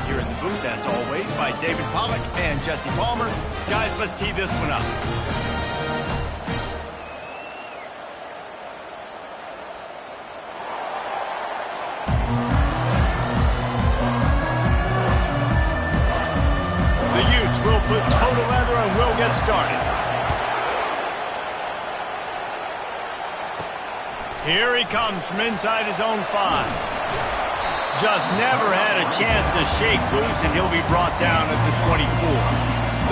joined here in the booth, as always, by David Pollack and Jesse Palmer. Guys, let's tee this one up. The Utes will put total leather and we'll get started. Here he comes from inside his own 5. Just never had a chance to shake loose, and he'll be brought down at the 24.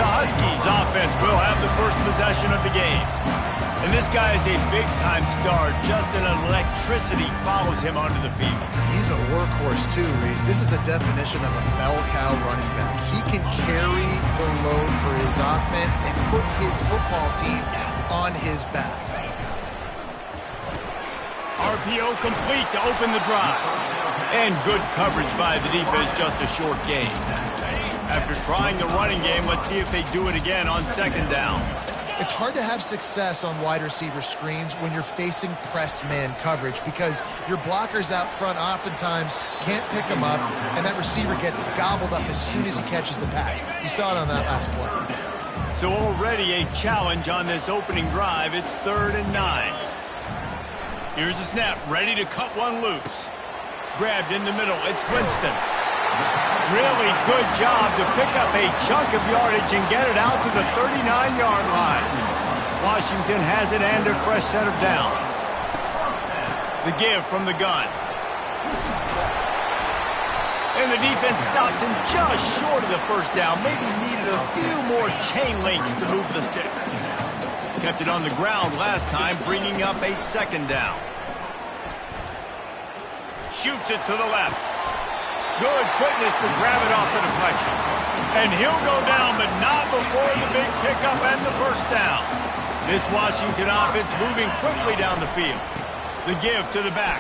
The Huskies offense will have the first possession of the game. And this guy is a big-time star. Just an electricity follows him onto the field. He's a workhorse too, Reese. This is a definition of a bell cow running back. He can carry the load for his offense and put his football team on his back. RPO complete to open the drive. And good coverage by the defense, just a short gain. After trying the running game, let's see if they do it again on second down. It's hard to have success on wide receiver screens when you're facing press man coverage because your blockers out front oftentimes can't pick them up, and that receiver gets gobbled up as soon as he catches the pass. You saw it on that last play. So already a challenge on this opening drive. It's 3rd and 9. Here's the snap, ready to cut one loose. Grabbed in the middle, it's Winston. Really good job to pick up a chunk of yardage and get it out to the 39-yard line. Washington has it and a fresh set of downs. The give from the gun. And the defense stops him just short of the first down. Maybe needed a few more chain links to move the sticks. Kept it on the ground last time, bringing up a second down. Shoots it to the left. Good quickness to grab it off the deflection. And he'll go down, but not before the big pickup and the first down. This Washington offense moving quickly down the field. The give to the back.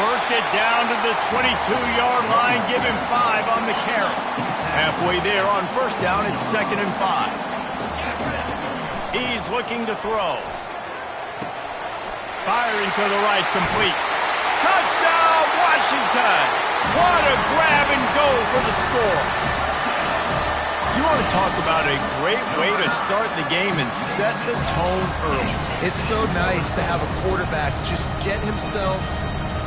Worked it down to the 22-yard line. Give him 5 on the carry. Halfway there on first down, it's 2nd and 5. He's looking to throw. Firing to the right, complete. Touchdown, Washington! What a grab and go for the score. You want to talk about a great way to start the game and set the tone early. It's so nice to have a quarterback just get himself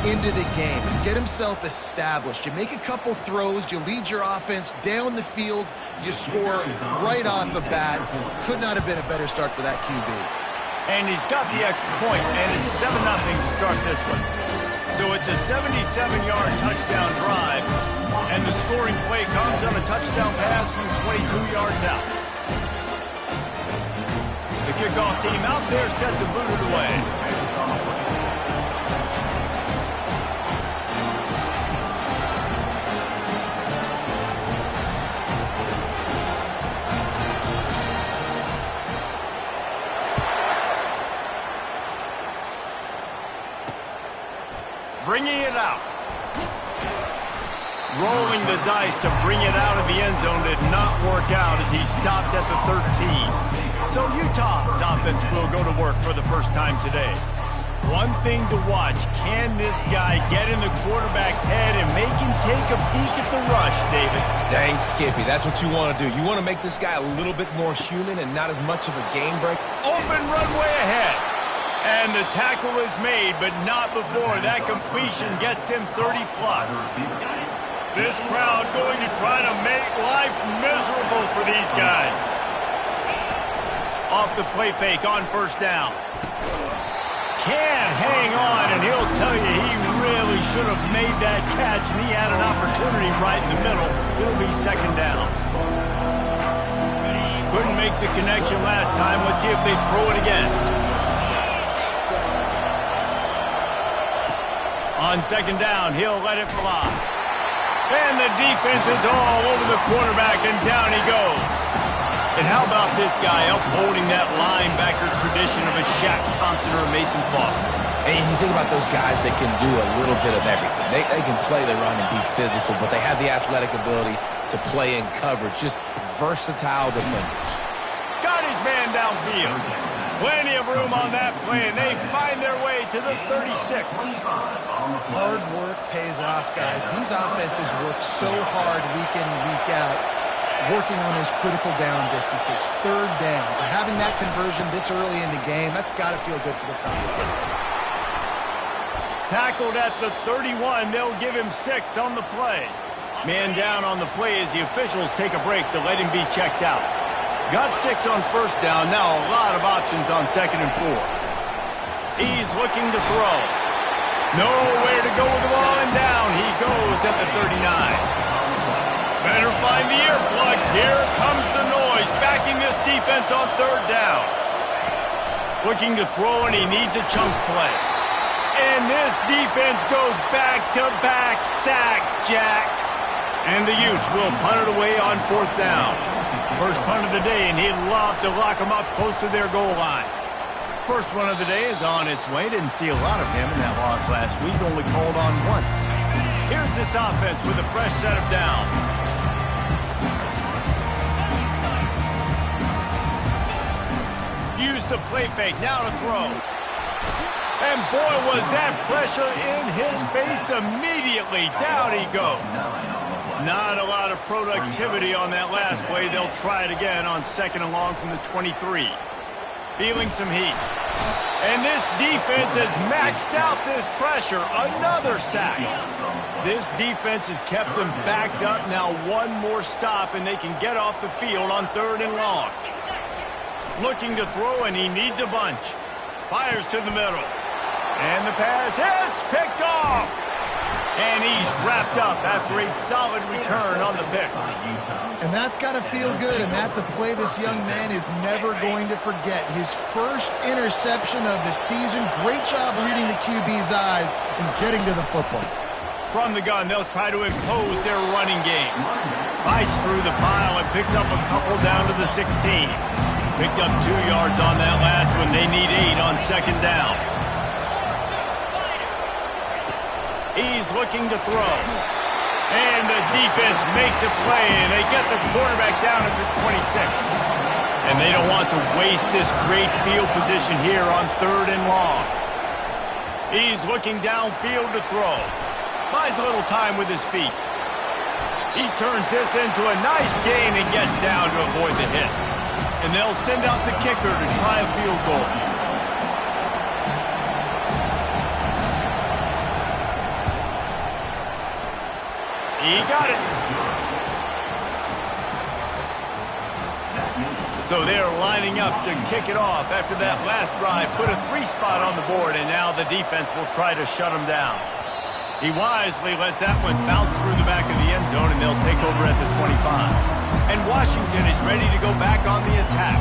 into the game, get himself established. You make a couple throws, you lead your offense down the field, you score right off the bat. Could not have been a better start for that QB. And he's got the extra point, and it's 7-0 to start this one. So it's a 77-yard touchdown drive, and the scoring play comes on a touchdown pass from 22 yards out. The kickoff team out there set to boot it away. Bringing it out. Rolling the dice to bring it out of the end zone did not work out as he stopped at the 13. So Utah's offense will go to work for the first time today. One thing to watch, can this guy get in the quarterback's head and make him take a peek at the rush, David? Dang, Skippy, that's what you want to do. You want to make this guy a little bit more human and not as much of a game break. Open runway ahead. And the tackle is made, but not before that completion gets him 30-plus. This crowd going to try to make life miserable for these guys. Off the play fake on first down. Can't hang on, and he'll tell you he really should have made that catch, and he had an opportunity right in the middle. It'll be second down. Couldn't make the connection last time. Let's see if they throw it again. On second down, he'll let it fly. And the defense is all over the quarterback, and down he goes. And how about this guy upholding that linebacker tradition of a Shaq Thompson or a Mason Foster? And you think about those guys that can do a little bit of everything. They can play the run and be physical, but they have the athletic ability to play in coverage. Just versatile defenders. Got his man downfield. Plenty of room on that play, and they find their way play to the 36. Hard work pays off, guys. These offenses work so hard week in and week out, working on those critical down distances, third downs. And having that conversion this early in the game, that's got to feel good for this offense. Tackled at the 31. They'll give him 6 on the play. Man down on the play as the officials take a break to let him be checked out. Got 6 on first down. Now a lot of options on 2nd and 4. He's looking to throw. Nowhere to go with the ball, and down he goes at the 39. Better find the earplugs. Here comes the noise, backing this defense on 3rd down. Looking to throw, and he needs a chunk play. And this defense goes back-to-back sack, Jack. And the Utes will punt it away on 4th down. First punt of the day, and he'd love to lock them up close to their goal line. First one of the day is on its way. Didn't see a lot of him in that loss last week, only called on once. Here's this offense with a fresh set of downs. Use the play fake, now to throw. And boy, was that pressure in his face immediately. Down he goes. Not a lot of productivity on that last play. They'll try it again on 2nd and long from the 23. Feeling some heat. And this defense has maxed out this pressure. Another sack. This defense has kept them backed up. Now one more stop, and they can get off the field on 3rd and long. Looking to throw, and he needs a bunch. Fires to the middle. And the pass hits, picked off. And he's wrapped up after a solid return on the pick. And that's got to feel good, and that's a play this young man is never going to forget. His first interception of the season. Great job reading the QB's eyes and getting to the football. From the gun, they'll try to impose their running game. Fights through the pile and picks up a couple down to the 16. Picked up 2 yards on that last one. They need 8 on 2nd down. He's looking to throw. And the defense makes a play, and they get the quarterback down at the 26. And they don't want to waste this great field position here on 3rd and long. He's looking downfield to throw. Buys a little time with his feet. He turns this into a nice gain and gets down to avoid the hit. And they'll send out the kicker to try a field goal. He got it. So they're lining up to kick it off after that last drive. Put a 3 spot on the board, and now the defense will try to shut him down. He wisely lets that one bounce through the back of the end zone, and they'll take over at the 25. And Washington is ready to go back on the attack.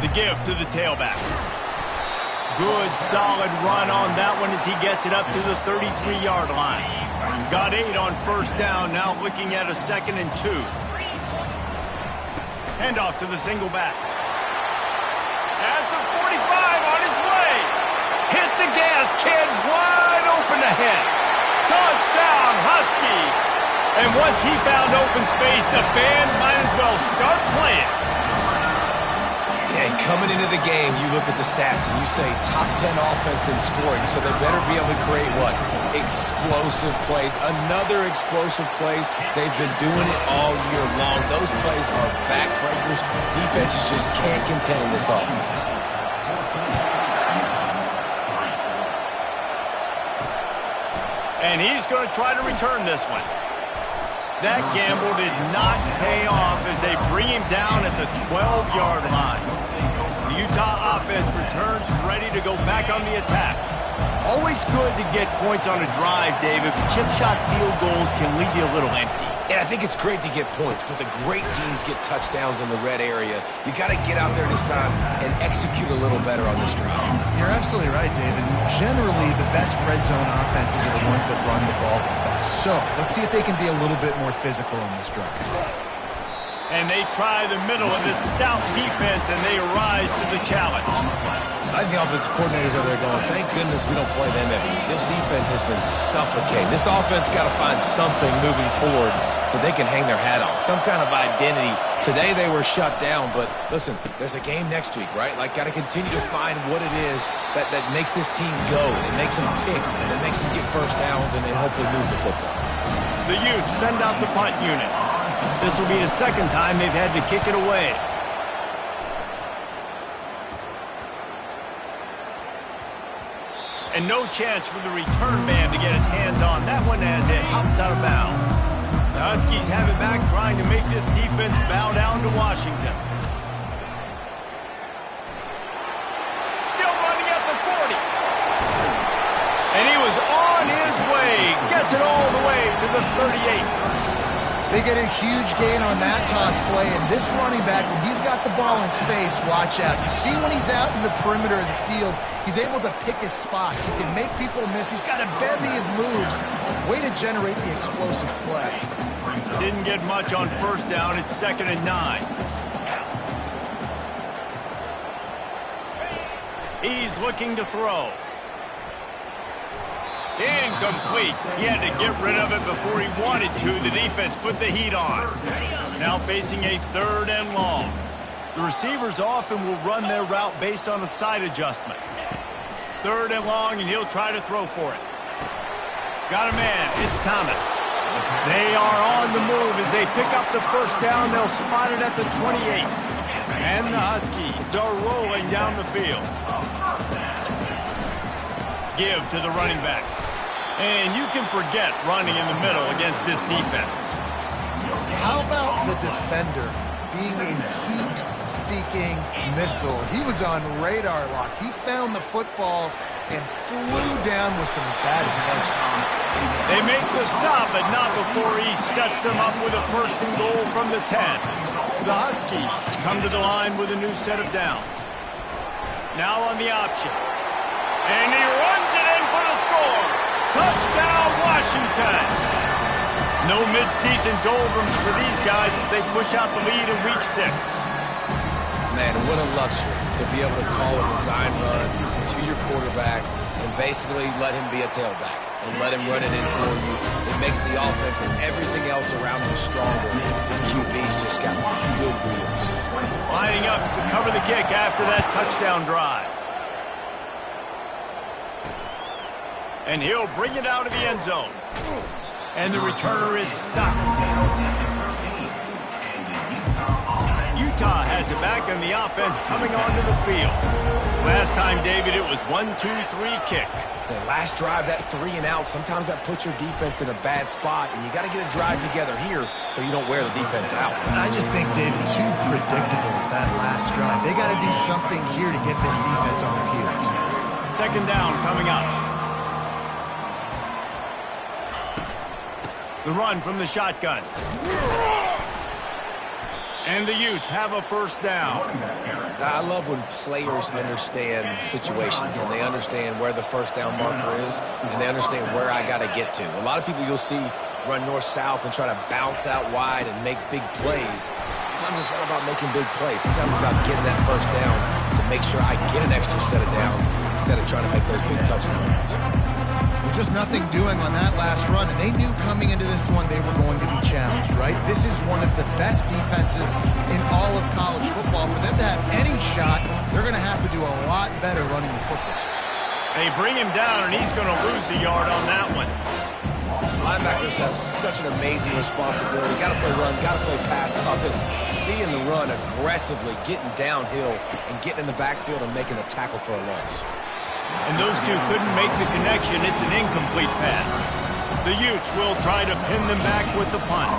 The give to the tailback. Good, solid run on that one as he gets it up to the 33-yard line. Got 8 on first down, now looking at a 2nd and 2. Handoff to the single back. At the 45, on his way. Hit the gas, kid, wide open ahead. Touchdown, Huskies. And once he found open space, the band might as well start playing. And coming into the game, you look at the stats and you say top 10 offense in scoring, so they better be able to create what? Explosive plays. Another explosive plays. They've been doing it all year long. Those plays are backbreakers. Defenses just can't contain this offense. And he's going to try to return this one. That gamble did not pay off as they bring him down at the 12-yard line. The Utah offense returns ready to go back on the attack. Always good to get points on a drive, David, but chip shot field goals can leave you a little empty. And I think it's great to get points, but the great teams get touchdowns in the red area. You got to get out there this time and execute a little better on this drive. You're absolutely right, David. Generally, the best red zone offenses are the ones that run the ball the best. So let's see if they can be a little bit more physical on this drive. And they try the middle of this stout defense, and they rise to the challenge. I think the offensive coordinators over there going, thank goodness we don't play them every week. This defense has been suffocating. This offense got to find something moving forward that they can hang their hat on, some kind of identity. Today they were shut down, but listen, there's a game next week, right? Like, got to continue to find what it is that makes this team go, that makes them tick, that makes them get first downs and hopefully move the football. The Utes send out the punt unit. This will be the second time they've had to kick it away. And no chance for the return man to get his hands on that one as it hops out of bounds. The Huskies have it back, trying to make this defense bow down to Washington. Still running at the 40. And he was on his way. Gets it all the way to the 38. They get a huge gain on that toss play, and this running back, when he's got the ball in space, watch out. You see when he's out in the perimeter of the field, he's able to pick his spots. He can make people miss. He's got a bevy of moves. Way to generate the explosive play. Didn't get much on first down. It's 2nd and 9. He's looking to throw. Incomplete. He had to get rid of it before he wanted to. The defense put the heat on. Now facing a 3rd and long. The receivers often will run their route based on a side adjustment. 3rd and long, and he'll try to throw for it. Got a man. It's Thomas. They are on the move as they pick up the first down. They'll spot it at the 28. And the Huskies are rolling down the field. Give to the running back. And you can forget running in the middle against this defense. How about the defender being a heat-seeking missile? He was on radar lock. He found the football and flew down with some bad intentions. They make the stop, but not before he sets them up with a 1st and goal from the 10. The Huskies come to the line with a new set of downs. Now on the option. And he runs it in for the score. Touchdown, Washington. No midseason doldrums for these guys as they push out the lead in Week 6. Man, what a luxury to be able to call a design run to your quarterback and basically let him be a tailback and let him run it in for you. It makes the offense and everything else around him stronger. This QB's just got some good wheels. Lining up to cover the kick after that touchdown drive. And he'll bring it out of the end zone. And the returner is stopped. Utah has it back, and the offense coming onto the field. Last time, David, it was 1-2-3 kick. The last drive, that 3 and out, sometimes that puts your defense in a bad spot, and you got to get a drive together here so you don't wear the defense out. I just think, David, too predictable that last drive. They got to do something here to get this defense on their heels. 2nd down coming up. The run from the shotgun. And the Utes have a 1st down. I love when players understand situations and they understand where the 1st down marker is and they understand where I got to get to. A lot of people you'll see run north-south and try to bounce out wide and make big plays. Sometimes it's not about making big plays. Sometimes it's about getting that 1st down to make sure I get an extra set of downs instead of trying to make those big touchdown runs. Just nothing doing on that last run, and they knew coming into this one they were going to be challenged, right? This is one of the best defenses in all of college football. For them to have any shot, they're going to have to do a lot better running the football. They bring him down, and he's going to lose a yard on that one. Linebackers have such an amazing responsibility. Got to play run, got to play pass. How about this? Seeing the run aggressively, getting downhill, and getting in the backfield and making a tackle for a loss. And those two couldn't make the connection. It's an incomplete pass. The Utes will try to pin them back with the punt.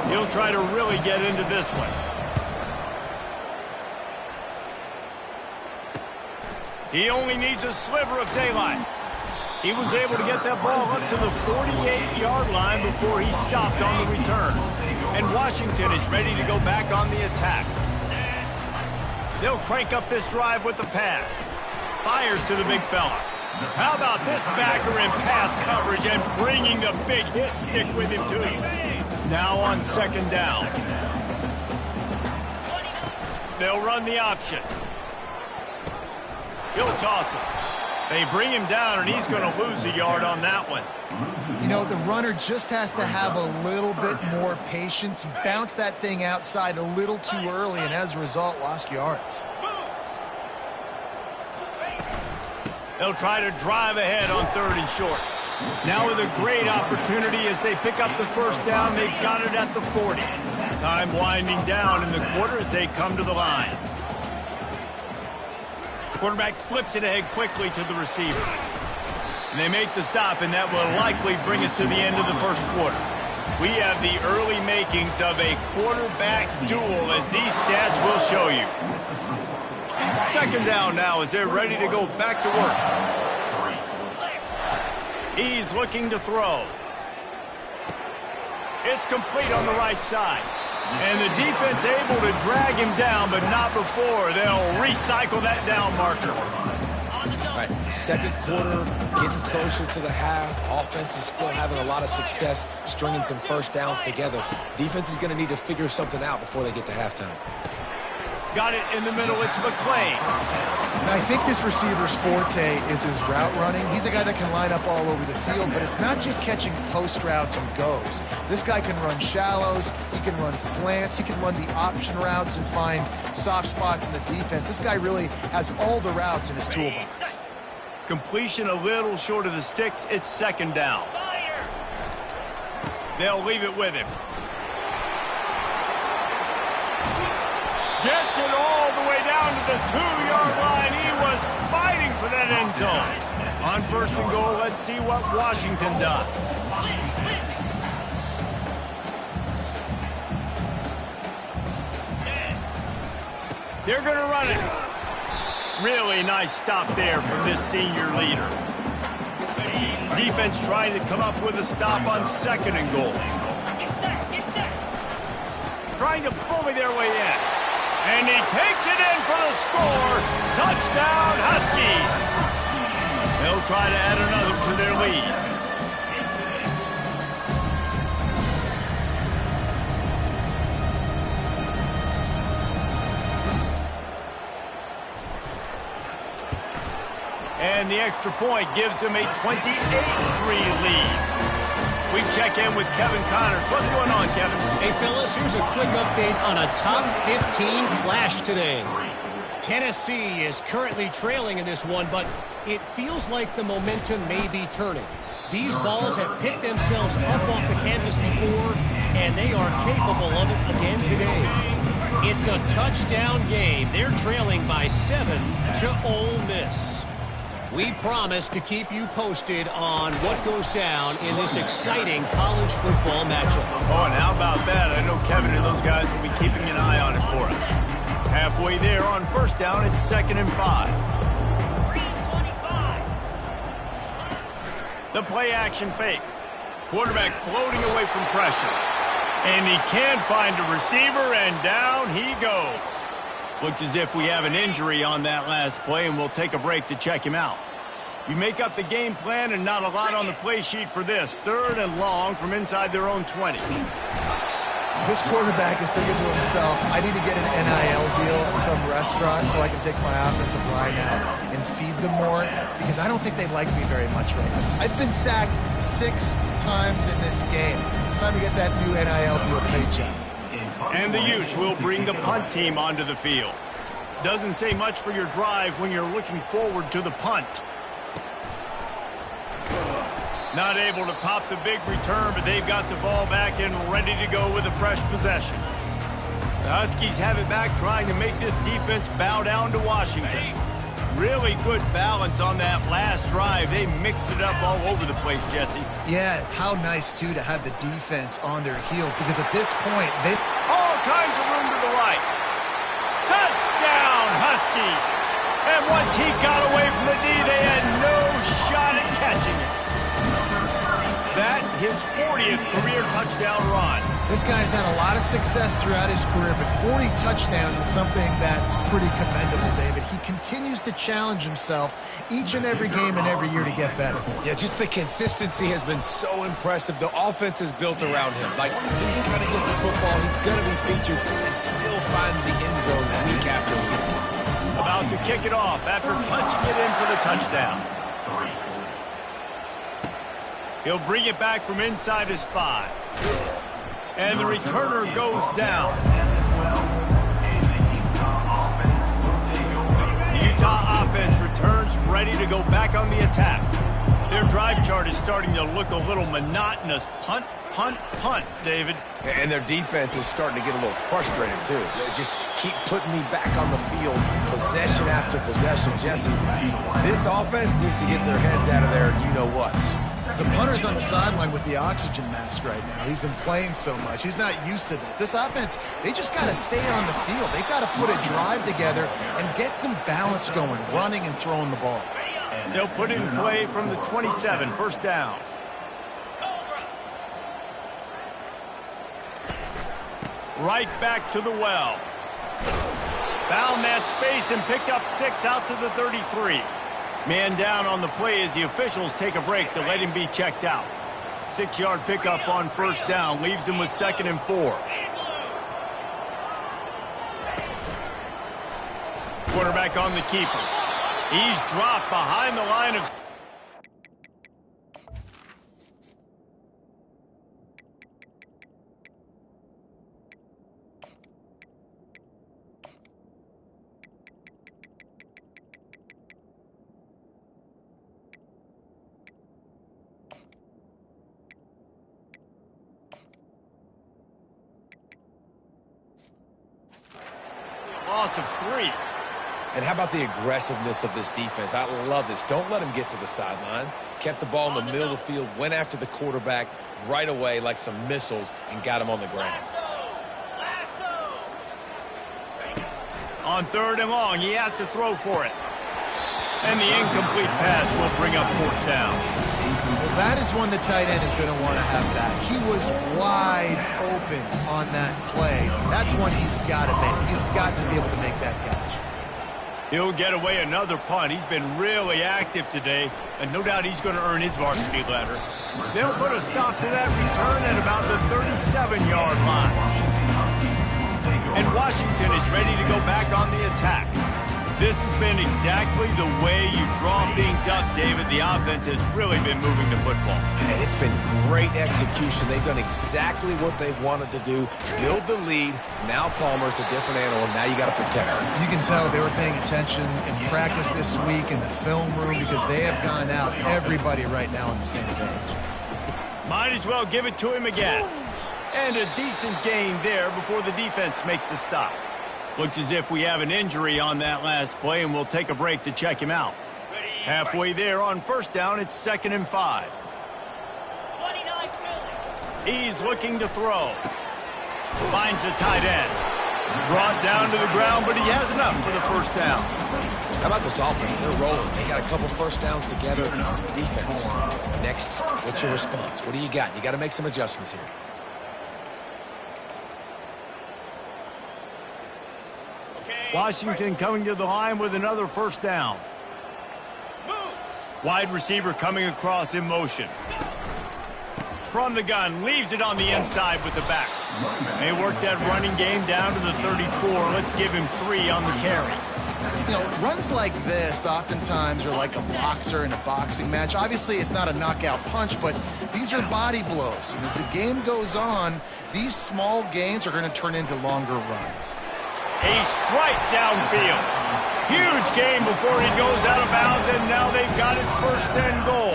He'll try to really get into this one. He only needs a sliver of daylight. He was able to get that ball up to the 48-yard line before he stopped on the return. And Washington is ready to go back on the attack. They'll crank up this drive with the pass. Fires to the big fella. How about this backer in pass coverage and bringing the big hit stick with him to him. Now on 2nd down. They'll run the option. He'll toss it. They bring him down, and he's going to lose a yard on that one. You know, the runner just has to have a little bit more patience. He bounced that thing outside a little too early, and as a result, lost yards. They'll try to drive ahead on 3rd and short. Now with a great opportunity as they pick up the first down. They've got it at the 40. Time winding down in the quarter as they come to the line. Quarterback flips it ahead quickly to the receiver. And they make the stop, and that will likely bring us to the end of the first quarter. We have the early makings of a quarterback duel, as these stats will show you. 2nd down now as they're ready to go back to work. He's looking to throw. It's complete on the right side. And the defense able to drag him down, but not before. They'll recycle that down marker. All right, 2nd quarter, getting closer to the half. Offense is still having a lot of success stringing some first downs together. Defense is going to need to figure something out before they get to halftime. Got it in the middle. It's McClain. And I think this receiver's forte is his route running. He's a guy that can line up all over the field, but it's not just catching post routes and goes. This guy can run shallows, he can run slants, he can run the option routes and find soft spots in the defense. This guy really has all the routes in his toolbox. Completion a little short of the sticks. It's 2nd down. They'll leave it with him. Gets it all the way down to the 2-yard line. He was fighting for that end zone. On 1st and goal, let's see what Washington does. They're going to run it. Really nice stop there from this senior leader. Defense trying to come up with a stop on 2nd and goal. Trying to bully their way in. And he takes it in for the score. Touchdown, Huskies. They'll try to add another to their lead. And the extra point gives them a 28-3 lead. We check in with Kevin Connors. What's going on, Kevin? Hey, fellas, here's a quick update on a top 15 clash today. Tennessee is currently trailing in this one, but it feels like the momentum may be turning. These balls have picked themselves up off the canvas before, and they are capable of it again today. It's a touchdown game. They're trailing by 7 to Ole Miss. We promise to keep you posted on what goes down in this exciting college football matchup. Oh, and how about that? I know Kevin and those guys will be keeping an eye on it for us. Halfway there on 1st down, it's 2nd and 5. The play action fake. Quarterback floating away from pressure. And he can't find a receiver, and down he goes. Looks as if we have an injury on that last play, and we'll take a break to check him out. You make up the game plan, and not a lot on the play sheet for this. 3rd and long from inside their own 20. This quarterback is thinking to himself, I need to get an NIL deal at some restaurant so I can take my offensive line out and feed them more, because I don't think they like me very much right now. I've been sacked 6 times in this game. It's time to get that new NIL deal paycheck. And the Utes will bring the punt team onto the field. Doesn't say much for your drive when you're looking forward to the punt. Not able to pop the big return, but they've got the ball back and ready to go with a fresh possession. The Huskies have it back, trying to make this defense bow down to Washington. Really good balance on that last drive. They mixed it up all over the place, Jesse. Yeah, how nice, too, to have the defense on their heels, because at this point, they... All kinds of room to the right. Touchdown, Huskies! And once he got away from the D, they had no shot at catching it. That, his 40th career touchdown run. This guy's had a lot of success throughout his career, but 40 touchdowns is something that's pretty commendable, David. He continues to challenge himself each and every game and every year to get better. Yeah, just the consistency has been so impressive. The offense is built around him. Like, he's going to get the football, he's going to be featured, and still finds the end zone week after week. About to kick it off after punching it in for the touchdown. He'll bring it back from inside his 5. And the returner goes down. The Utah offense returns ready to go back on the attack. Their drive chart is starting to look a little monotonous. Punt, punt, punt, David. And their defense is starting to get a little frustrated, too. They just keep putting me back on the field, possession after possession. Jesse, this offense needs to get their heads out of there, you-know-what. The punter's on the sideline with the oxygen mask right now. He's been playing so much. He's not used to this. This offense, they just got to stay on the field. They've got to put a drive together and get some balance going, running and throwing the ball. They'll put it in play from the 27, first down. Right back to the well. Found that space and picked up 6 out to the 33. Man down on the play as the officials take a break to let him be checked out. 6-yard pickup on first down leaves him with 2nd and 4. Quarterback on the keeper. He's dropped behind the line of... Loss of 3. And how about the aggressiveness of this defense? I love this. Don't let them get to the sideline. Kept the ball in the middle of the field, went after the quarterback right away like some missiles, and got him on the ground. On 3rd and long, he has to throw for it. And the incomplete pass will bring up 4th down. Well, that is one the tight end is going to want to have back. He was wide open on that play. That's one he's got to make. He's got to be able to make that catch. He'll get away another punt. He's been really active today, and no doubt he's going to earn his varsity letter. They'll put a stop to that return at about the 37-yard line. And Washington is ready to go back on the attack. This has been exactly the way you draw things up, David. The offense has really been moving the football. And it's been great execution. They've done exactly what they've wanted to do. Build the lead. Now Palmer's a different animal. Now you got to protect him. You can tell they were paying attention in practice this week in the film room because they have gone out, everybody right now on the same page. Might as well give it to him again. And a decent gain there before the defense makes the stop. Looks as if we have an injury on that last play, and we'll take a break to check him out. Halfway there on first down, it's 2nd and 5. He's looking to throw. Finds the tight end. Brought down to the ground, but he has enough for the first down. How about this offense? They're rolling. They got a couple first downs together. Defense. Next, what's your response? What do you got? You got to make some adjustments here. Washington coming to the line with another first down. Wide receiver coming across in motion. From the gun, leaves it on the inside with the back. They worked that running game down to the 34. Let's give him 3 on the carry. You know, runs like this oftentimes are like a boxer in a boxing match. Obviously, it's not a knockout punch, but these are body blows. And as the game goes on, these small gains are going to turn into longer runs. A strike downfield. Huge game before he goes out of bounds, and now they've got it 1st and goal.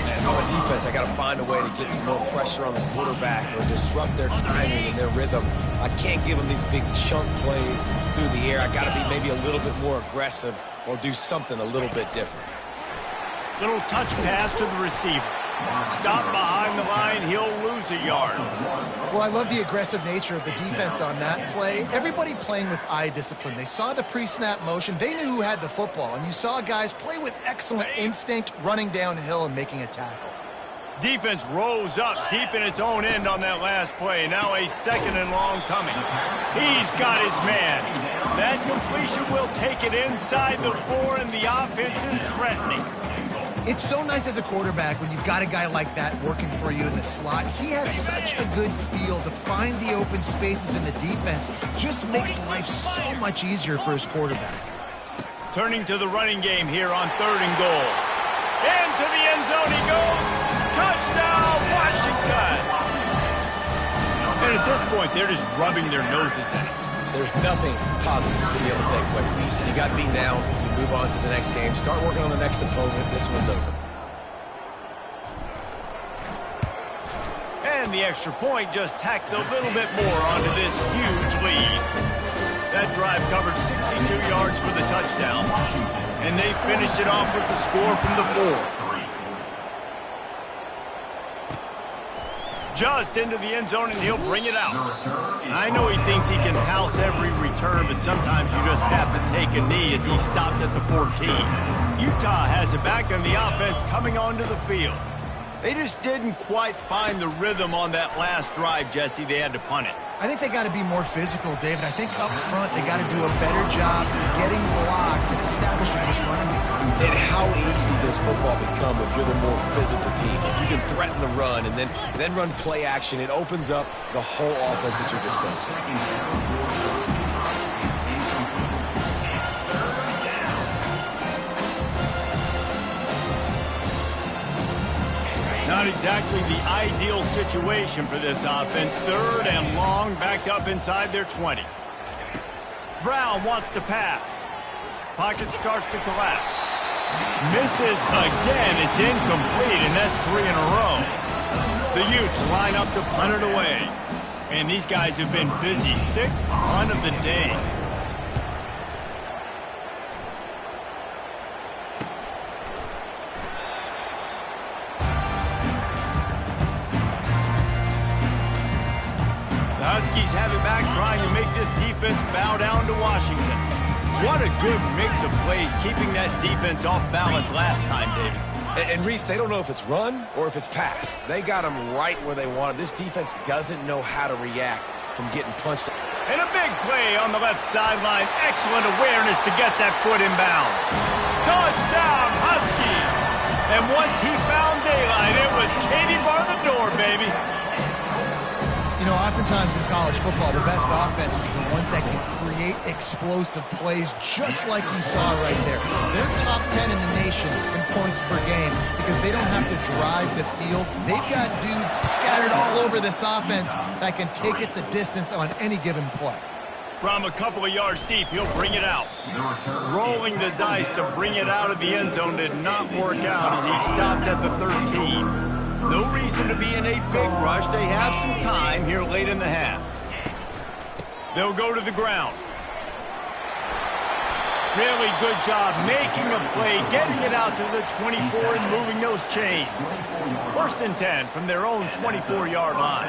And on the defense, I got to find a way to get some more pressure on the quarterback or disrupt their timing and their rhythm. I can't give them these big chunk plays through the air. I got to be maybe a little bit more aggressive or do something a little bit different. Little touch pass to the receiver. Stop behind the line, he'll lose a yard. Well, I love the aggressive nature of the defense on that play. Everybody playing with eye discipline. They saw the pre-snap motion. They knew who had the football, and you saw guys play with excellent instinct, running downhill and making a tackle. Defense rose up deep in its own end on that last play. Now a 2nd and long coming. He's got his man. That completion will take it inside the 4, and the offense is threatening. It's so nice as a quarterback when you've got a guy like that working for you in the slot. He has such a good feel to find the open spaces in the defense. Just makes life so much easier for his quarterback. Turning to the running game here on 3rd and goal. Into the end zone he goes. Touchdown, Washington! And at this point, they're just rubbing their noses in it. There's nothing positive to be able to take away from these. You got beaten down, you move on to the next game, start working on the next opponent. This one's over. And the extra point just tacks a little bit more onto this huge lead. That drive covered 62 yards for the touchdown. And they finished it off with the score from the 4. Just into the end zone, and he'll bring it out. I know he thinks he can house every return, but sometimes you just have to take a knee as he stopped at the 14. Utah has it back on the offense coming onto the field. They just didn't quite find the rhythm on that last drive, Jesse. They had to punt it. I think they got to be more physical, David. I think up front they got to do a better job getting blocks and establishing this running game. And how easy does football become if you're the more physical team? If you can threaten the run and then run play action, it opens up the whole offense at your disposal. Not exactly the ideal situation for this offense. 3rd and long, backed up inside their 20. Brown wants to pass. Pocket starts to collapse. Misses again. It's incomplete, and that's 3 in a row. The Utes line up to punt it away. And these guys have been busy. 6th punt of the day. Huskies have it back, trying to make this defense bow down to Washington. What a good mix of plays, keeping that defense off balance last time, David. And Reese, they don't know if it's run or if it's pass. They got them right where they want it. This defense doesn't know how to react from getting punched. And a big play on the left sideline. Excellent awareness to get that foot in bounds. Touchdown, Huskies! And once he found daylight, it was Katie bar the door, baby. You know, oftentimes in college football, the best offenses are the ones that can create explosive plays just like you saw right there. They're top 10 in the nation in points per game because they don't have to drive the field. They've got dudes scattered all over this offense that can take it the distance on any given play. From a couple of yards deep, he'll bring it out. Rolling the dice to bring it out of the end zone did not work out as he stopped at the 13. No reason to be in a big rush. They have some time here late in the half. They'll go to the ground. Really good job making a play, getting it out to the 24 and moving those chains. 1st and 10 from their own 24-yard line.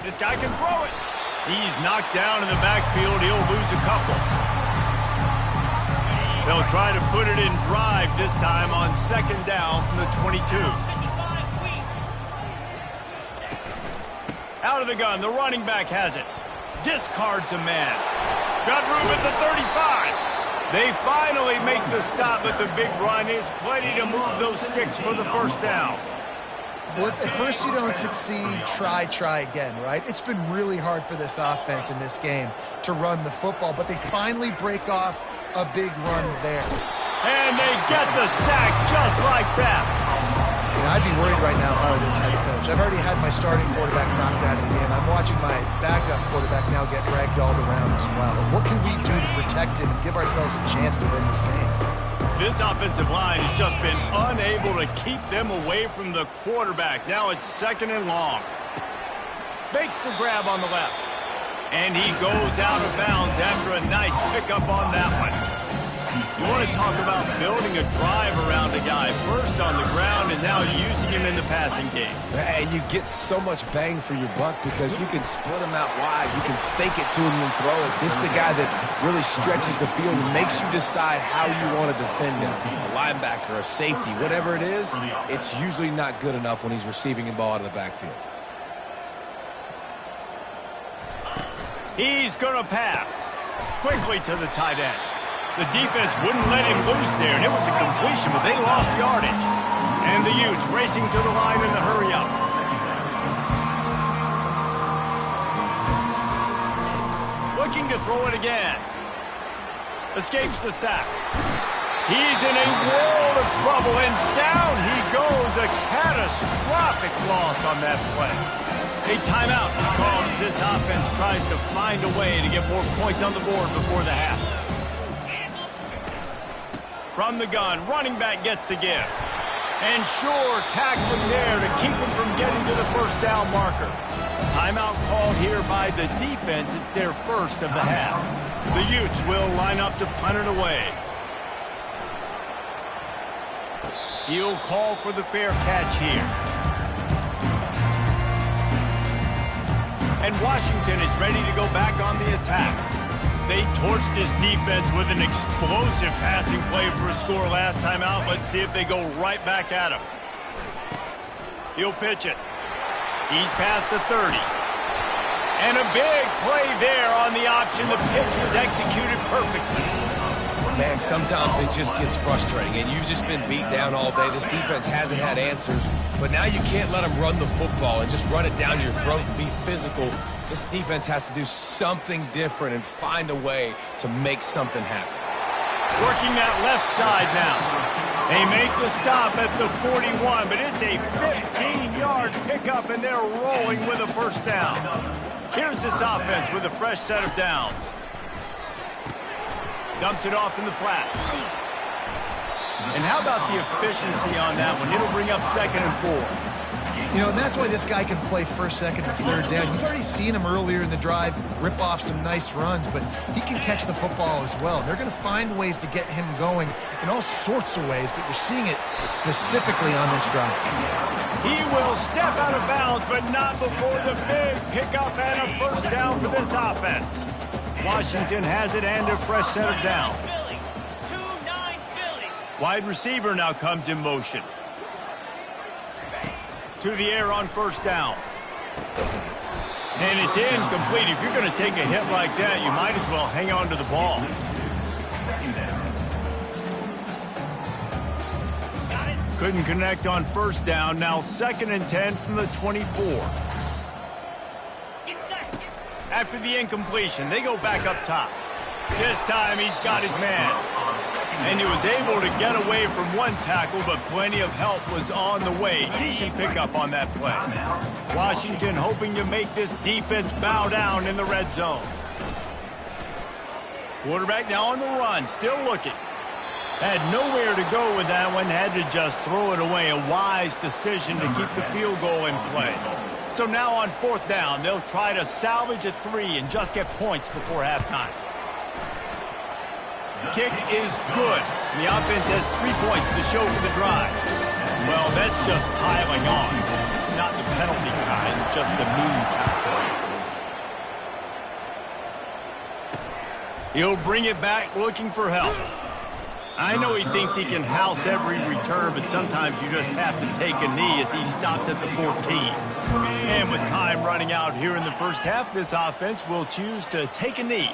This guy can throw it. He's knocked down in the backfield. He'll lose a couple. They'll try to put it in drive this time on 2nd down from the 22. Out of the gun, the running back has it. Discards a man. Got room at the 35. They finally make the stop, but the big run is plenty to move those sticks for the 1st down. Well, if at first you don't succeed, try again, right? It's been really hard for this offense in this game to run the football, but they finally break off a big run there. And they get the sack just like that. You know, I'd be worried right now if I were this head coach. I've already had my starting quarterback knocked out of the game. I'm watching my backup quarterback now get ragdolled around as well. What can we do to protect him and give ourselves a chance to win this game? This offensive line has just been unable to keep them away from the quarterback. Now it's 2nd and long. Makes the grab on the left. And he goes out of bounds after a nice pickup on that one. You want to talk about building a drive around a guy. First on the ground and now using him in the passing game. And you get so much bang for your buck because you can split him out wide. You can fake it to him and throw it. This is the guy that really stretches the field and makes you decide how you want to defend him. A linebacker, a safety, whatever it is, it's usually not good enough when he's receiving the ball out of the backfield. He's going to pass quickly to the tight end. The defense wouldn't let him loose there, and it was a completion, but they lost yardage. And the Utes racing to the line in the hurry up. looking to throw it again. Escapes the sack. He's in a world of trouble, and down he goes. A catastrophic loss on that play. A timeout is called as this offense tries to find a way to get more points on the board before the half. From the gun, running back gets to give. And sure, tackling there to keep him from getting to the first down marker. Timeout called here by the defense. It's their first of the half. The Utes will line up to punt it away. He'll call for the fair catch here. And Washington is ready to go back on the attack. They torched this defense with an explosive passing play for a score last time out. Let's see if they go right back at him. He'll pitch it. He's past the 30. And a big play there on the option. The pitch was executed perfectly. Man, sometimes it just gets frustrating, and you've just been beat down all day. This defense hasn't had answers, but now you can't let them run the football and just run it down your throat and be physical. This defense has to do something different and find a way to make something happen. Working that left side now. They make the stop at the 41, but it's a 15-yard pickup, and they're rolling with a first down. Here's this offense with a fresh set of downs. Dumps it off in the flats. And how about the efficiency on that one? It'll bring up 2nd and 4. You know, and that's why this guy can play first, second, and third down. You've already seen him earlier in the drive rip off some nice runs, but he can catch the football as well. They're going to find ways to get him going in all sorts of ways, but you're seeing it specifically on this drive. He will step out of bounds, but not before the big pickup and a first down for this offense. Washington has it and a fresh set of downs. Wide receiver now comes in motion. To the air on first down. And it's incomplete. If you're going to take a hit like that, you might as well hang on to the ball. Couldn't connect on first down. Now 2nd and 10 from the 24. After the incompletion, they go back up top. This time he's got his man. And he was able to get away from one tackle, but plenty of help was on the way. Decent pickup on that play. Washington hoping to make this defense bow down in the red zone. Quarterback now on the run, still looking. Had nowhere to go with that one, had to just throw it away. A wise decision to keep the field goal in play. So now on 4th down, they'll try to salvage a 3 and just get points before halftime. Kick is good. The offense has 3 points to show for the drive. Well, that's just piling on. Not the penalty kind, just the mean kind. He'll bring it back looking for help. I know he thinks he can house every return, but sometimes you just have to take a knee as he stopped at the 14. And with time running out here in the first half, this offense will choose to take a knee.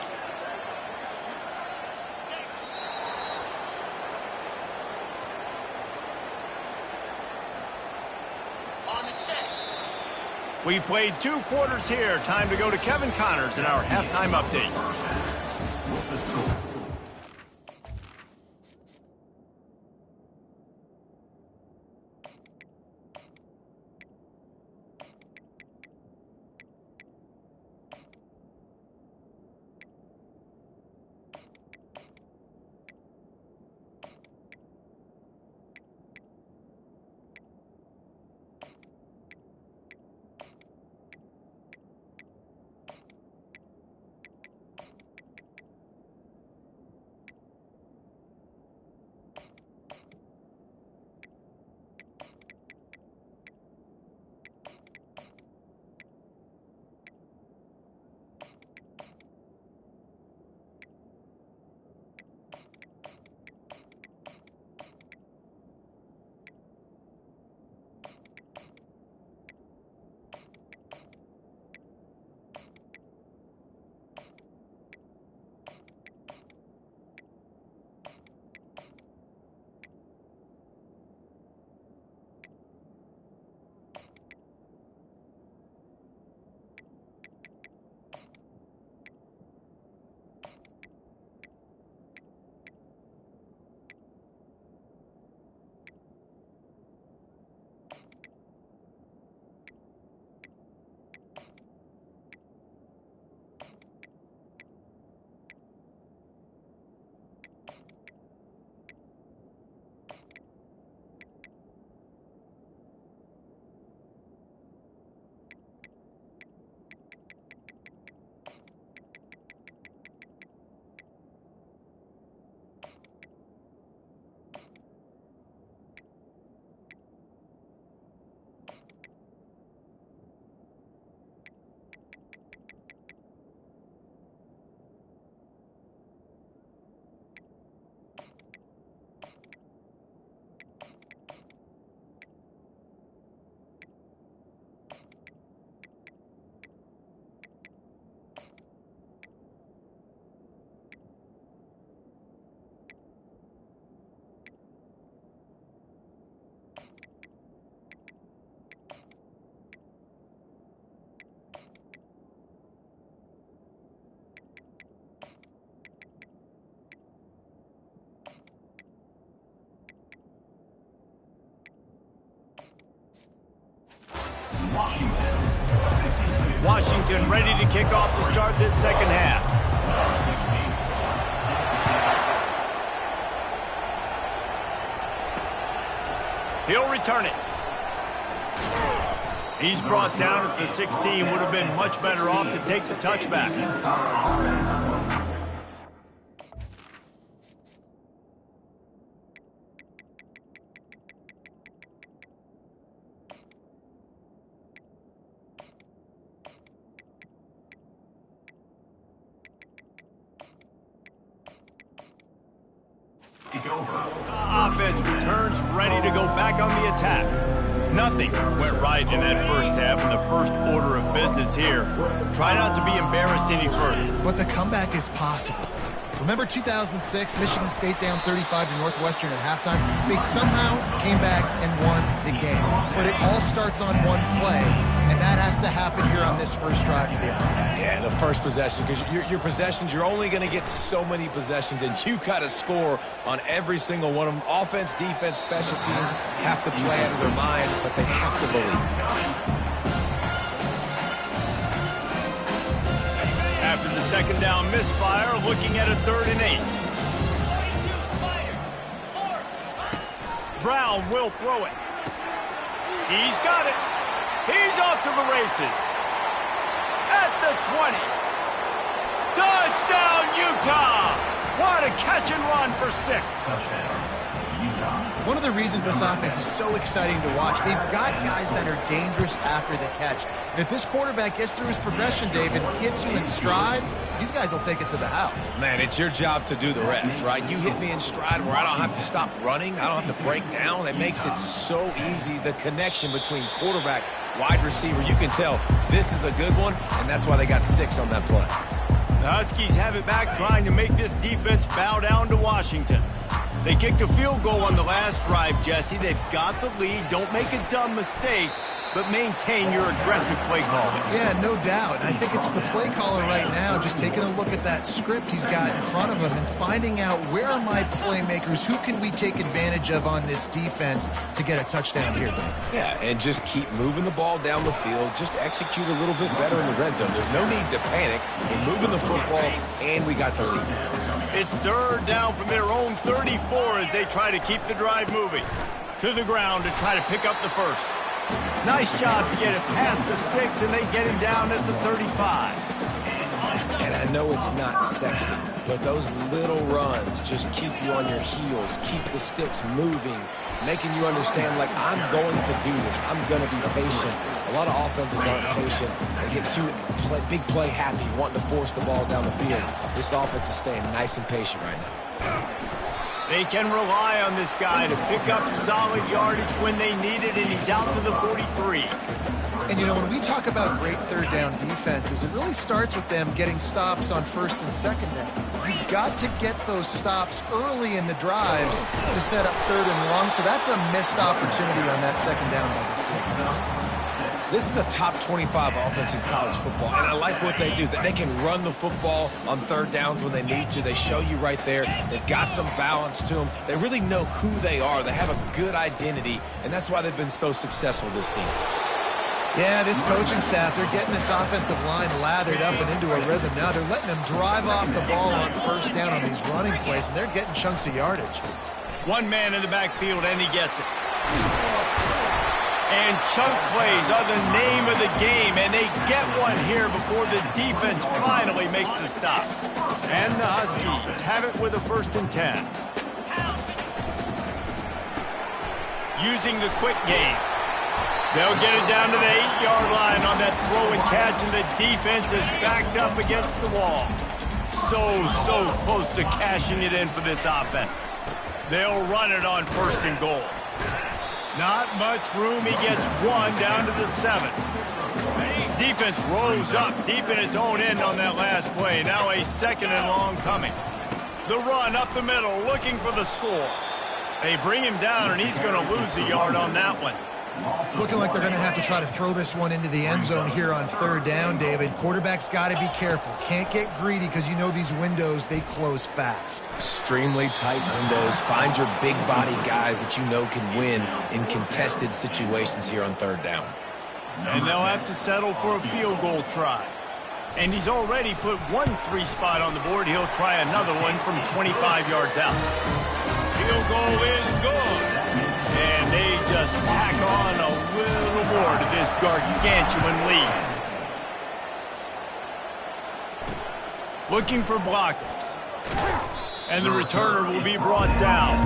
We've played 2 quarters here. Time to go to Kevin Connors in our halftime update. Washington ready to kick off to start this second half. He'll return it. He's brought down at the 16. Would have been much better off to take the touchback. Offense returns ready to go back on the attack. Nothing went right in that first half in the first order of business here. Try not to be embarrassed any further. But the comeback is possible. Remember 2006, Michigan State down 35 to Northwestern at halftime? They somehow came back and won the game. But it all starts on one play, and that has to happen here on this first drive for the offense. Yeah, the first possession, because your possessions, you're only going to get so many possessions, and you got to score on every single one of them. Offense, defense, special teams have to play out of their mind, but they have to believe. After the second down misfire, looking at a 3rd and 8. Brown will throw it. He's got it. He's off to the races. At the 20. Touchdown, Utah! What a catch and run for 6. One of the reasons this offense is so exciting to watch, they've got guys that are dangerous after the catch. And if this quarterback gets through his progression, David, hits you in stride, these guys will take it to the house. Man, it's your job to do the rest, right? You hit me in stride where I don't have to stop running. I don't have to break down. It makes it so easy, the connection between quarterback, wide receiver. You can tell this is a good one, and that's why they got 6 on that play. The Huskies have it back, trying to make this defense bow down to Washington. They kicked a field goal on the last drive, Jesse. They've got the lead. Don't make a dumb mistake, but maintain your aggressive play calling. Yeah, no doubt. I think it's the play caller right now just taking a look at that script he's got in front of him and finding out where are my playmakers, who can we take advantage of on this defense to get a touchdown here. Yeah, and just keep moving the ball down the field. Just execute a little bit better in the red zone. There's no need to panic. We're moving the football, and we got the lead. It's 3rd down from their own 34 as they try to keep the drive moving. To the ground to try to pick up the first. Nice job to get it past the sticks, and they get him down at the 35. And I know it's not sexy, but those little runs just keep you on your heels, keep the sticks moving, making you understand, like, I'm going to do this. I'm going to be patient. A lot of offenses aren't patient. They get too big play happy, wanting to force the ball down the field. This offense is staying nice and patient right now. They can rely on this guy to pick up solid yardage when they need it, and he's out to the 43. And, you know, when we talk about great 3rd down defenses, it really starts with them getting stops on 1st and 2nd down. You've got to get those stops early in the drives to set up 3rd and long, so that's a missed opportunity on that 2nd down by this defense. This is a top 25 offense in college football, and I like what they do. They can run the football on 3rd downs when they need to. They show you right there. They've got some balance to them. They really know who they are. They have a good identity, and that's why they've been so successful this season. Yeah, this coaching staff, they're getting this offensive line lathered up and into a rhythm now. They're letting them drive off the ball on 1st down on these running plays, and they're getting chunks of yardage. One man in the backfield, and he gets it. And chunk plays are the name of the game, and they get one here before the defense finally makes the stop. And the Huskies have it with a 1st and 10. Using the quick game. They'll get it down to the 8-yard line on that throw and catch, and the defense is backed up against the wall. So close to cashing it in for this offense. They'll run it on 1st and goal. Not much room. He gets one down to the 7. Defense rose up deep in its own end on that last play. Now a 2nd and long coming. The run up the middle, looking for the score. They bring him down, and he's going to lose a yard on that one. It's looking like they're going to have to try to throw this one into the end zone here on 3rd down, David. Quarterback's got to be careful. Can't get greedy because you know these windows, they close fast. Extremely tight windows. Find your big body guys that you know can win in contested situations here on 3rd down. And they'll have to settle for a field goal try. And he's already put one 3 spot on the board. He'll try another one from 25 yards out. Field goal is good. And they just tack on a little more to this gargantuan lead. Looking for blockers. And the returner will be brought down.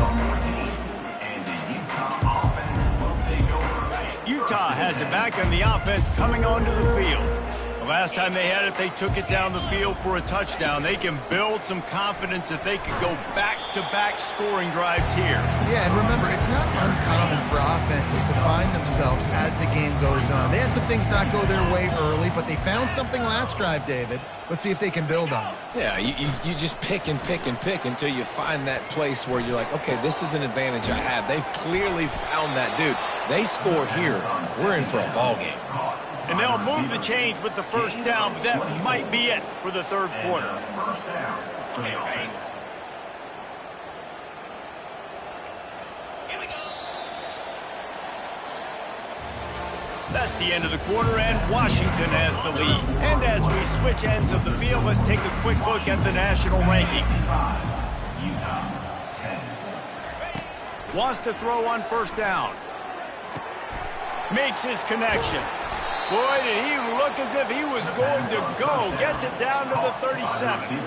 Utah has it back on the offense coming onto the field. The last time they had it, they took it down the field for a touchdown. They can build some confidence that they could go back-to-back scoring drives here. Yeah, and remember, it's not uncommon for offenses to find themselves as the game goes on. They had some things not go their way early, but they found something last drive, David. Let's see if they can build on it. Yeah, you just pick and pick and pick until you find that place where you're like, okay, this is an advantage I have. They've clearly found that dude. They score here, we're in for a ball game. And they'll move the chains with the first down, but that might be it for the third quarter. That's the end of the quarter, and Washington has the lead. And as we switch ends of the field, let's take a quick look at the national rankings. Wants to throw on first down. Makes his connection. Boy, did he look as if he was going to go. Gets it down to the 37.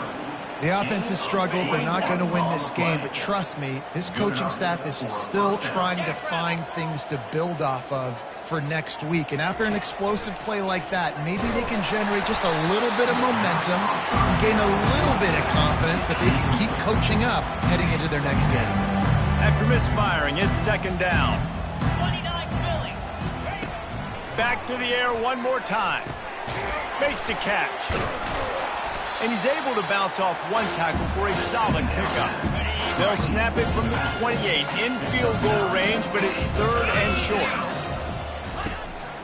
The offense has struggled. They're not going to win this game, but trust me, this coaching staff is still trying to find things to build off of for next week. And after an explosive play like that, maybe they can generate just a little bit of momentum and gain a little bit of confidence that they can keep coaching up heading into their next game. After misfiring, it's second down. Back to the air one more time. Makes the catch. And he's able to bounce off one tackle for a solid pickup. They'll snap it from the 28 in field goal range, but it's third and short.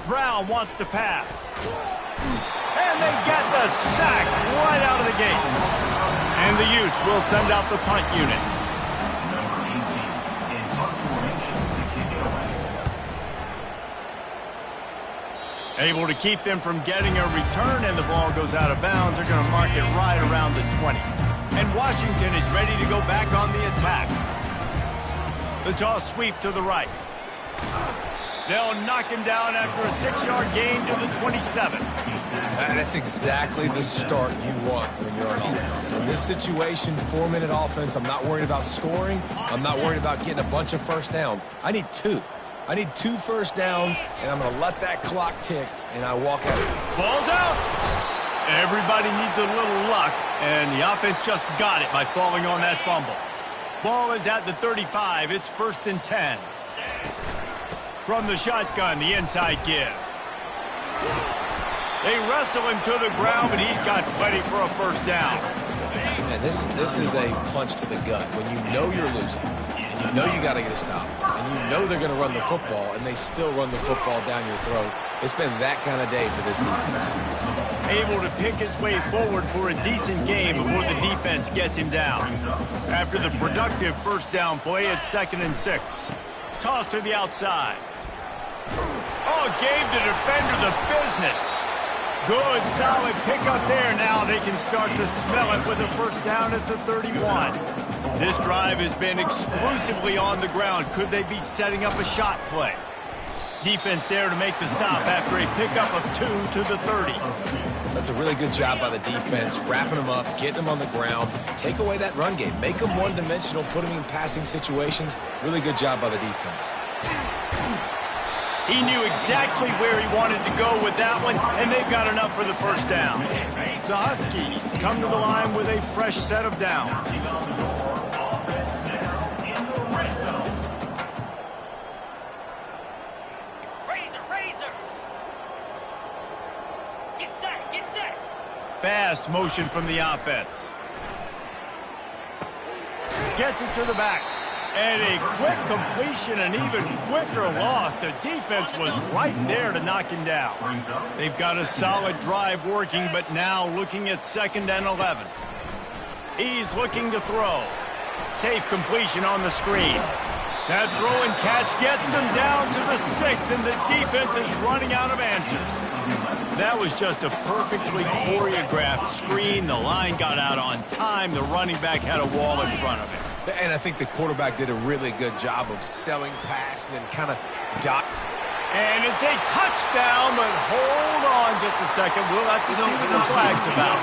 Brown wants to pass. And they get the sack right out of the gate. And the Utes will send out the punt unit. Able to keep them from getting a return, and the ball goes out of bounds. They're going to mark it right around the 20. And Washington is ready to go back on the attack. The toss sweep to the right. They'll knock him down after a 6-yard gain to the 27. That's exactly the start you want when you're on offense. In this situation, 4-minute offense, I'm not worried about scoring. I'm not worried about getting a bunch of first downs. I need 2. I need 2 first downs, and I'm going to let that clock tick, and I walk out. Ball's out. Everybody needs a little luck, and the offense just got it by falling on that fumble. Ball is at the 35. It's first and 10. From the shotgun, the inside give. They wrestle him to the ground, but he's got plenty for a first down. And this is a punch to the gut. When you know you're losing, and you know you got to get a stop, and you know they're going to run the football, and they still run the football down your throat. It's been that kind of day for this defense. Able to pick his way forward for a decent game before the defense gets him down. After the productive first down play, it's 2nd and 6. Toss to the outside. Oh, gave the defender the business. Good, solid pickup there. Now they can start to smell it with a first down at the 31. This drive has been exclusively on the ground. Could they be setting up a shot play? Defense there to make the stop after a pickup of 2 to the 30. That's a really good job by the defense, wrapping them up, getting them on the ground, take away that run game, make them one-dimensional, put them in passing situations. Really good job by the defense. He knew exactly where he wanted to go with that one, and they've got enough for the first down. The Huskies come to the line with a fresh set of downs. Get set. Fast motion from the offense. Gets it to the back. And a quick completion, an even quicker loss. The defense was right there to knock him down. They've got a solid drive working, but now looking at 2nd and 11. He's looking to throw. Safe completion on the screen. That throw and catch gets them down to the 6, and the defense is running out of answers. That was just a perfectly choreographed screen. The line got out on time. The running back had a wall in front of him. And I think the quarterback did a really good job of selling past and then kind of dot. And it's a touchdown, but hold on just a second. We'll have to see what the flag's about.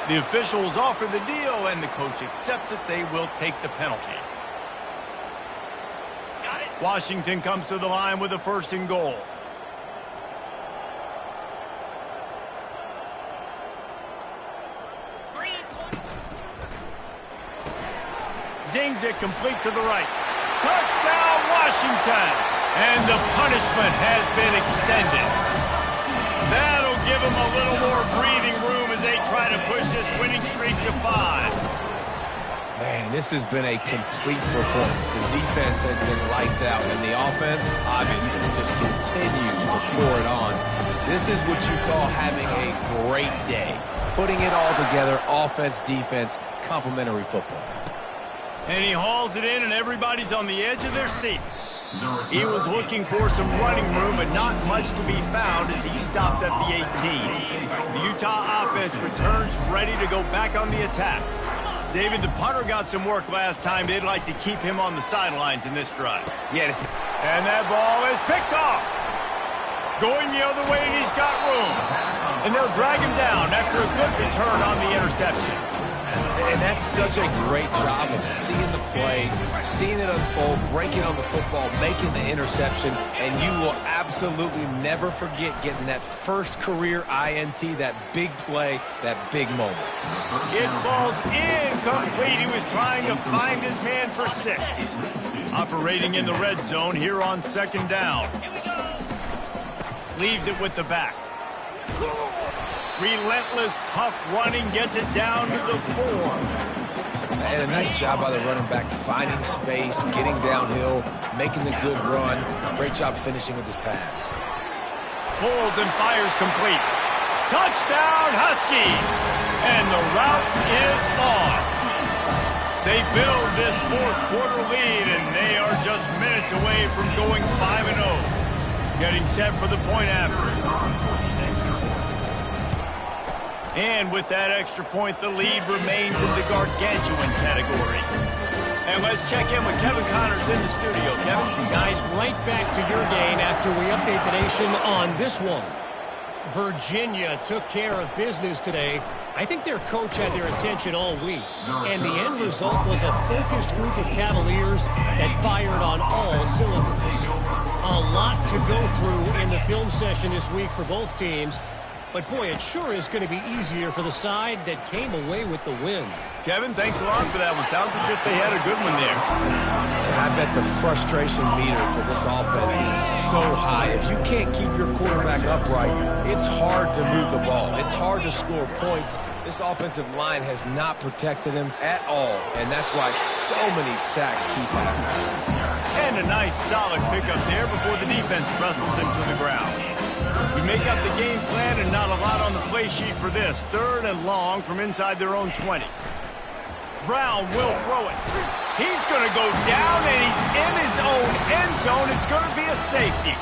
The officials offer the deal, and the coach accepts it. They will take the penalty. Washington comes to the line with a 1st and goal. Zings it complete to the right. Touchdown, Washington! And the punishment has been extended. That'll give them a little more breathing room as they try to push this winning streak to 5. Man, this has been a complete performance. The defense has been lights out, and the offense, obviously, just continues to pour it on. This is what you call having a great day. Putting it all together, offense, defense, complementary football. And he hauls it in, and everybody's on the edge of their seats. He was looking for some running room, but not much to be found as he stopped at the 18. The Utah offense returns ready to go back on the attack. David, the punter got some work last time. They'd like to keep him on the sidelines in this drive. Yes. And that ball is picked off. Going the other way, and he's got room. And they'll drag him down after a good return on the interception. And that's such a great job of seeing the play, seeing it unfold, breaking on the football, making the interception, and you will absolutely never forget getting that first career INT, that big play, that big moment. It falls incomplete. He was trying to find his man for 6. Operating in the red zone here on 2nd down. Leaves it with the back. Relentless, tough running, gets it down to the 4. And a nice job by the running back, finding space, getting downhill, making the good run. Great job finishing with his pads. Pulls and fires complete. Touchdown, Huskies! And the route is on. They build this 4th quarter lead, and they are just minutes away from going 5-0. Getting set for the point after. And with that extra point, the lead remains in the gargantuan category. And let's check in with Kevin Connors in the studio. Kevin? Guys, right back to your game after we update the nation on this one. Virginia took care of business today. I think their coach had their attention all week. And the end result was a focused group of Cavaliers that fired on all cylinders. A lot to go through in the film session this week for both teams. But, boy, it sure is going to be easier for the side that came away with the win. Kevin, thanks a lot for that one. Sounds as if they had a good one there. And I bet the frustration meter for this offense is so high. If you can't keep your quarterback upright, it's hard to move the ball. It's hard to score points. This offensive line has not protected him at all, and that's why so many sacks keep happening. And a nice, solid pickup there before the defense wrestles him to the ground. We make up the game plan and not a lot on the play sheet for this. 3rd and long from inside their own 20. Brown will throw it. He's going to go down, and he's in his own end zone. It's going to be a safety.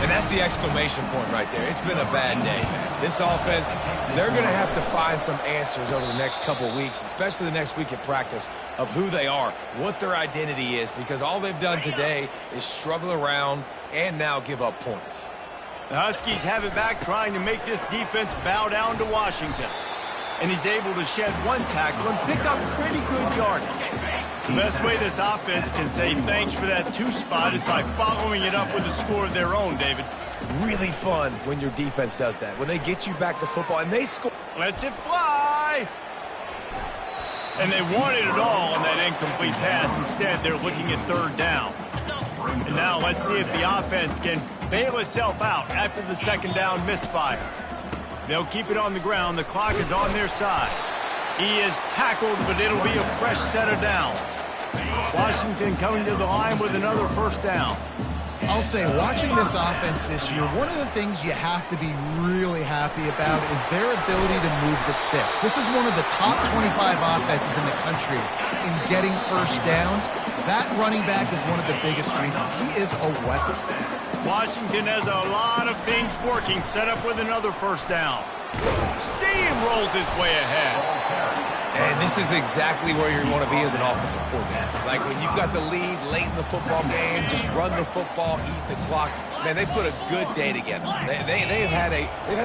And that's the exclamation point right there. It's been a bad day, man. This offense, they're going to have to find some answers over the next couple of weeks, especially the next week at practice, of who they are, what their identity is, because all they've done today is struggle around and now give up points. The Huskies have it back, trying to make this defense bow down to Washington. And he's able to shed 1 tackle and pick up pretty good yardage. The best way this offense can say thanks for that 2 spot is by following it up with a score of their own, David. Really fun when your defense does that, when they get you back the football and they score. Lets it fly. And they wanted it all on that incomplete pass. Instead, they're looking at 3rd down. And now let's see if the offense can bail itself out after the 2nd down misfire. They'll keep it on the ground. The clock is on their side. He is tackled, but it'll be a fresh set of downs. Washington coming to the line with another 1st down. I'll say, watching this offense this year, one of the things you have to be really happy about is their ability to move the sticks. This is one of the top 25 offenses in the country in getting first downs. That running back is one of the biggest reasons. He is a weapon. Washington has a lot of things working, set up with another first down. Steamrolls his way ahead. And this is exactly where you want to be as an offensive coordinator. Like when you've got the lead late in the football game, just run the football, eat the clock. Man, they put a good day together. They've had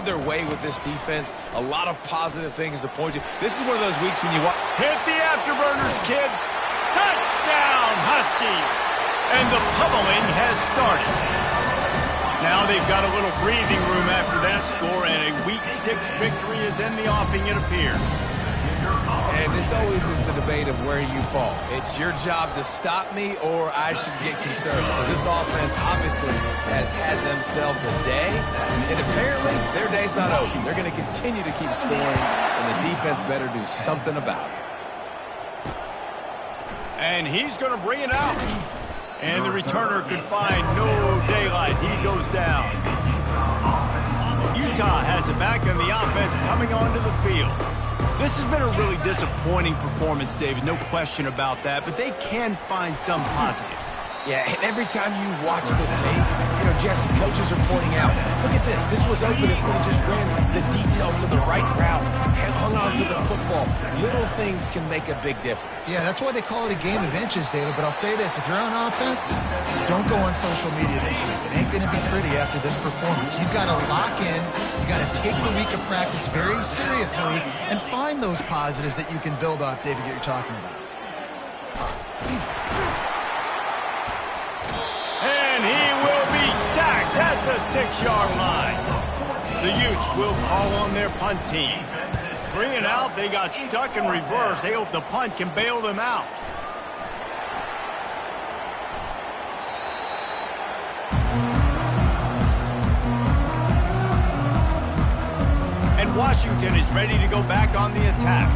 their way with this defense. A lot of positive things to point to. This is one of those weeks when you hit the afterburners, kid. Touchdown, Huskies. And the pummeling has started. Now they've got a little breathing room after that score, and a Week 6 victory is in the offing, it appears. And this always is the debate of where you fall. It's your job to stop me, or I should get concerned. Because this offense obviously has had themselves a day, and apparently their day's not over. They're going to continue to keep scoring, and the defense better do something about it. And he's going to bring it out. And the returner could find no daylight. He goes down. Utah has it back, and the offense coming onto the field. This has been a really disappointing performance, David. No question about that, but they can find some positives. Yeah, and every time you watch the tape, Jesse, coaches are pointing out, look at this. This was open if we just ran the details to the right route, hung on to the football. Little things can make a big difference. Yeah, that's why they call it a game of inches, David. But I'll say this, if you're on offense, don't go on social media this week. It ain't going to be pretty after this performance. You've got to lock in. You've got to take the week of practice very seriously and find those positives that you can build off, David, that you're talking about. And he will be sacked at the 6-yard line. The Utes will call on their punt team. Bring it out. They got stuck in reverse. They hope the punt can bail them out. And Washington is ready to go back on the attack.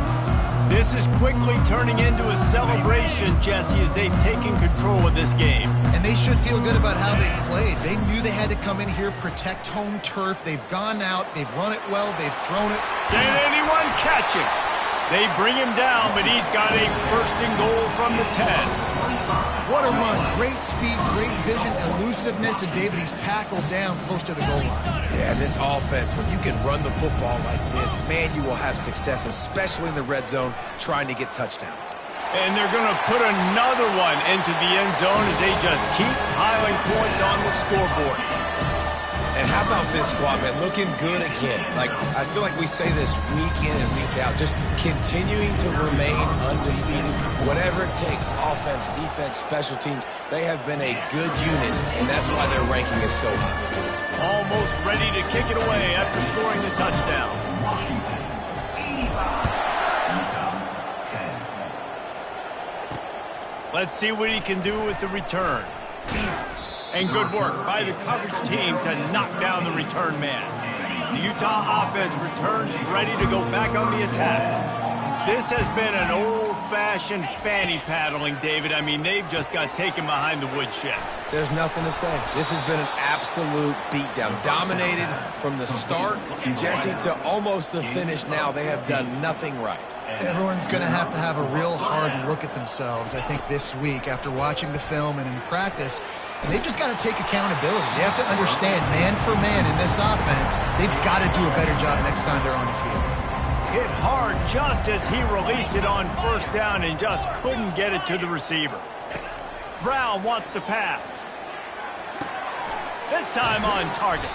This is quickly turning into a celebration, Jesse, as they've taken control of this game. And they should feel good about how they played. They knew they had to come in here, protect home turf. They've gone out, they've run it well, they've thrown it. Can anyone catch him? They bring him down, but he's got a first and goal from the 10. What a run. Great speed, great vision, elusiveness, and David, he's tackled down close to the goal line. Yeah, this offense, when you can run the football like this, man, you will have success, especially in the red zone, trying to get touchdowns. And they're going to put another one into the end zone as they just keep piling points on the scoreboard. And how about this squad, man? Looking good again. Like, I feel like we say this week in and week out, just continuing to remain undefeated. Whatever it takes, offense, defense, special teams, they have been a good unit, and that's why their ranking is so high. Almost ready to kick it away after scoring the touchdown. Let's see what he can do with the return. And good work by the coverage team to knock down the return man. The Utah offense returns ready to go back on the attack. This has been an old-fashioned fanny paddling, David. I mean, they've just got taken behind the woodshed. There's nothing to say. This has been an absolute beatdown. Dominated from the start, Jesse, to almost the finish now. They have done nothing right. Everyone's going to have a real hard look at themselves, I think, this week after watching the film and in practice. And they've just got to take accountability. They have to understand, man for man in this offense, they've got to do a better job next time they're on the field. Hit hard just as he released it on first down and just couldn't get it to the receiver. Brown wants to pass. This time on target.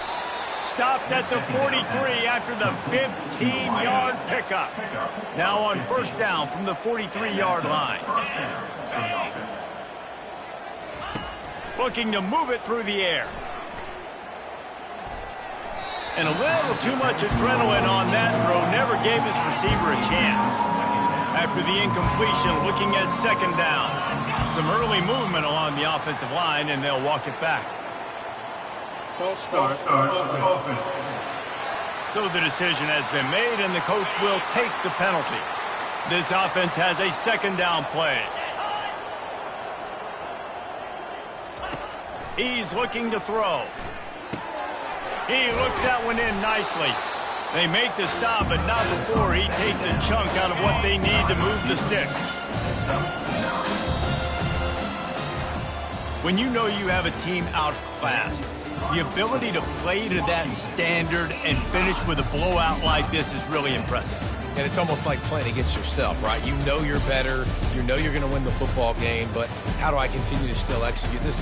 Stopped at the 43 after the 15-yard pickup. Now on first down from the 43-yard line. Looking to move it through the air. And a little too much adrenaline on that throw. Never gave his receiver a chance. After the incompletion, looking at second down. Some early movement along the offensive line, and they'll walk it back. False start offense. So the decision has been made, and the coach will take the penalty. This offense has a second down play. He's looking to throw. He looks that one in nicely. They make the stop, but not before he takes a chunk out of what they need to move the sticks. When you know you have a team outclassed, the ability to play to that standard and finish with a blowout like this is really impressive. And it's almost like playing against yourself, right? You know you're better. You know you're going to win the football game, but how do I continue to still execute? This